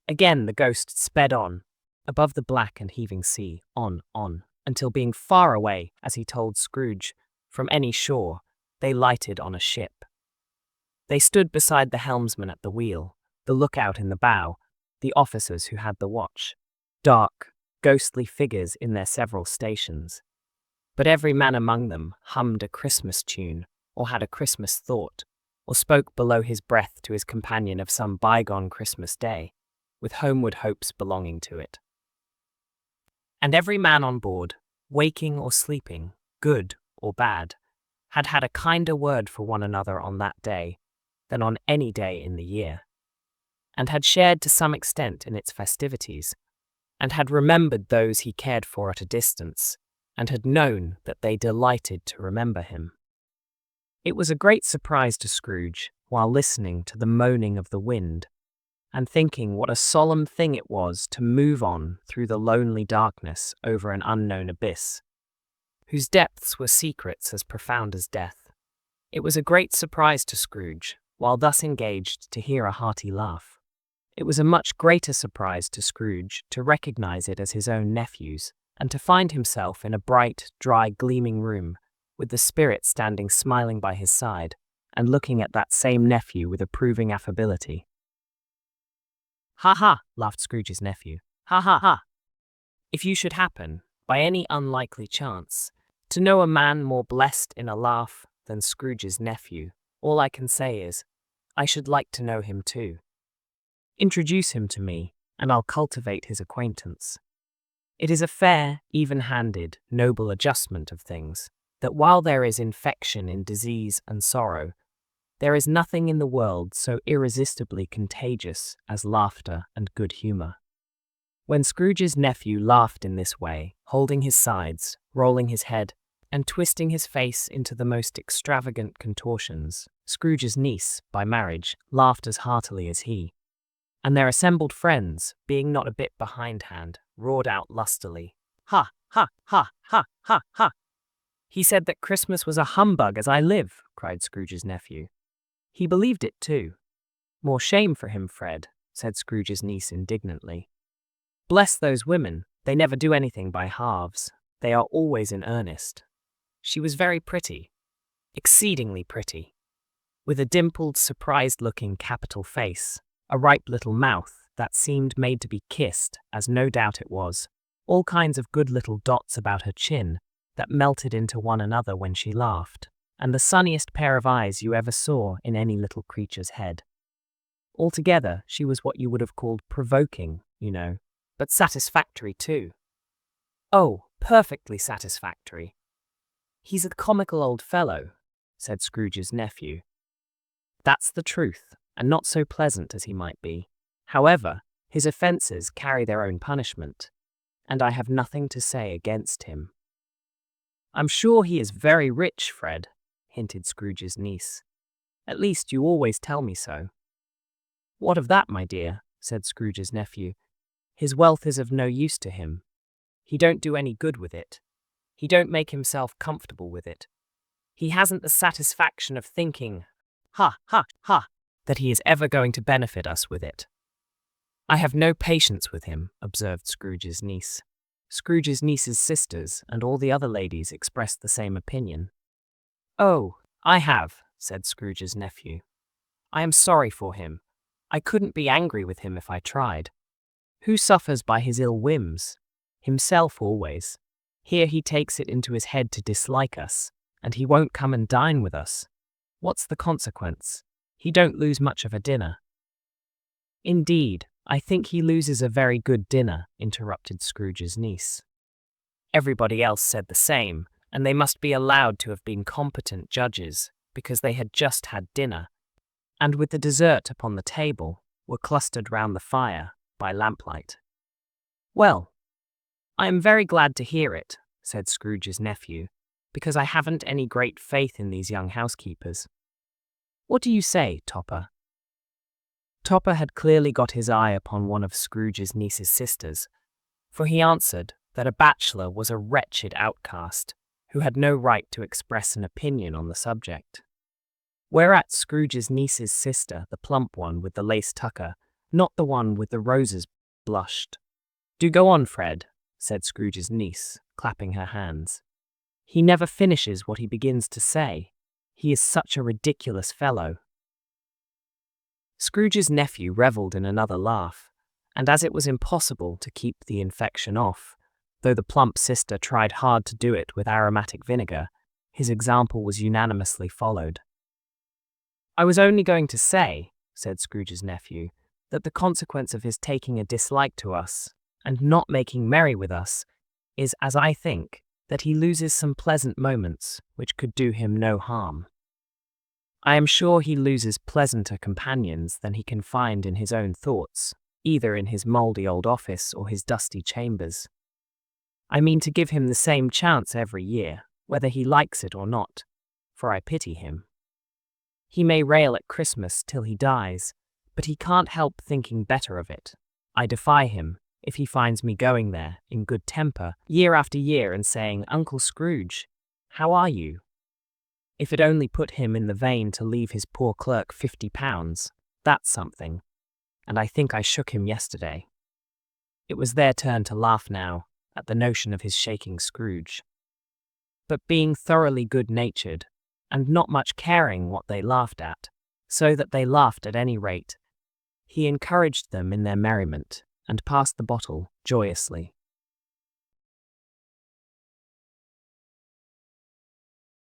Again the ghost sped on, above the black and heaving sea, on, until being far away, as he told Scrooge, from any shore, they lighted on a ship. They stood beside the helmsman at the wheel, the lookout in the bow, the officers who had the watch, dark, ghostly figures in their several stations. But every man among them hummed a Christmas tune, or had a Christmas thought, or spoke below his breath to his companion of some bygone Christmas day, with homeward hopes belonging to it. And every man on board, waking or sleeping, good or bad, had had a kinder word for one another on that day than on any day in the year, and had shared to some extent in its festivities, and had remembered those he cared for at a distance, and had known that they delighted to remember him. It was a great surprise to Scrooge, while listening to the moaning of the wind, and thinking what a solemn thing it was to move on through the lonely darkness over an unknown abyss, whose depths were secrets as profound as death. It was a great surprise to Scrooge, while thus engaged, to hear a hearty laugh. It was a much greater surprise to Scrooge to recognize it as his own nephew's, and to find himself in a bright, dry, gleaming room, with the spirit standing smiling by his side, and looking at that same nephew with approving affability. "Ha ha!" laughed Scrooge's nephew. "Ha ha ha! If you should happen, by any unlikely chance, to know a man more blessed in a laugh than Scrooge's nephew, all I can say is, I should like to know him too. Introduce him to me, and I'll cultivate his acquaintance. It is a fair, even-handed, noble adjustment of things, that while there is infection in disease and sorrow, there is nothing in the world so irresistibly contagious as laughter and good humour." When Scrooge's nephew laughed in this way, holding his sides, rolling his head, and twisting his face into the most extravagant contortions, Scrooge's niece, by marriage, laughed as heartily as he, and their assembled friends, being not a bit behindhand, roared out lustily, "Ha, ha, ha, ha, ha, ha!" "He said that Christmas was a humbug, as I live," cried Scrooge's nephew. "He believed it too." "More shame for him, Fred," said Scrooge's niece indignantly. "Bless those women, they never do anything by halves. They are always in earnest." She was very pretty, exceedingly pretty, with a dimpled, surprised-looking capital face, a ripe little mouth that seemed made to be kissed, as no doubt it was, all kinds of good little dots about her chin that melted into one another when she laughed, and the sunniest pair of eyes you ever saw in any little creature's head. Altogether, she was what you would have called provoking, you know, but satisfactory too. "Oh, perfectly satisfactory. He's a comical old fellow," said Scrooge's nephew. "That's the truth, and not so pleasant as he might be. However, his offences carry their own punishment, and I have nothing to say against him." "I'm sure he is very rich, Fred," hinted Scrooge's niece. "At least you always tell me so." "What of that, my dear?" said Scrooge's nephew. "His wealth is of no use to him. He don't do any good with it. He don't make himself comfortable with it. He hasn't the satisfaction of thinking, ha, ha, ha, that he is ever going to benefit us with it." "I have no patience with him," observed Scrooge's niece. Scrooge's niece's sisters and all the other ladies expressed the same opinion. "Oh, I have," said Scrooge's nephew. "I am sorry for him. I couldn't be angry with him if I tried. Who suffers by his ill whims? Himself always. Here he takes it into his head to dislike us, and he won't come and dine with us. What's the consequence? He don't lose much of a dinner." "Indeed, I think he loses a very good dinner," interrupted Scrooge's niece. Everybody else said the same, and they must be allowed to have been competent judges, because they had just had dinner, and with the dessert upon the table, were clustered round the fire by lamplight. "Well, I am very glad to hear it," said Scrooge's nephew, "because I haven't any great faith in these young housekeepers. What do you say, Topper?" Topper had clearly got his eye upon one of Scrooge's niece's sisters, for he answered that a bachelor was a wretched outcast, who had no right to express an opinion on the subject. Whereat Scrooge's niece's sister, the plump one with the lace tucker, Not the one with the roses, blushed. Do go on, Fred, said Scrooge's niece, clapping her hands. He never finishes what he begins to say. He is such a ridiculous fellow. Scrooge's nephew revelled in another laugh, and as it was impossible to keep the infection off, though the plump sister tried hard to do it with aromatic vinegar, his example was unanimously followed. I was only going to say, said Scrooge's nephew, that the consequence of his taking a dislike to us, and not making merry with us, is, as I think, that he loses some pleasant moments which could do him no harm. I am sure he loses pleasanter companions than he can find in his own thoughts, either in his mouldy old office or his dusty chambers. I mean to give him the same chance every year, whether he likes it or not, for I pity him. He may rail at Christmas till he dies, but he can't help thinking better of it. I defy him, if he finds me going there, in good temper, year after year, and saying, Uncle Scrooge, how are you? If it only put him in the vein to leave his poor clerk £50, that's something. And I think I shook him yesterday. It was their turn to laugh now, at the notion of his shaking Scrooge. But being thoroughly good-natured, and not much caring what they laughed at, so that they laughed at any rate, he encouraged them in their merriment, and passed the bottle joyously.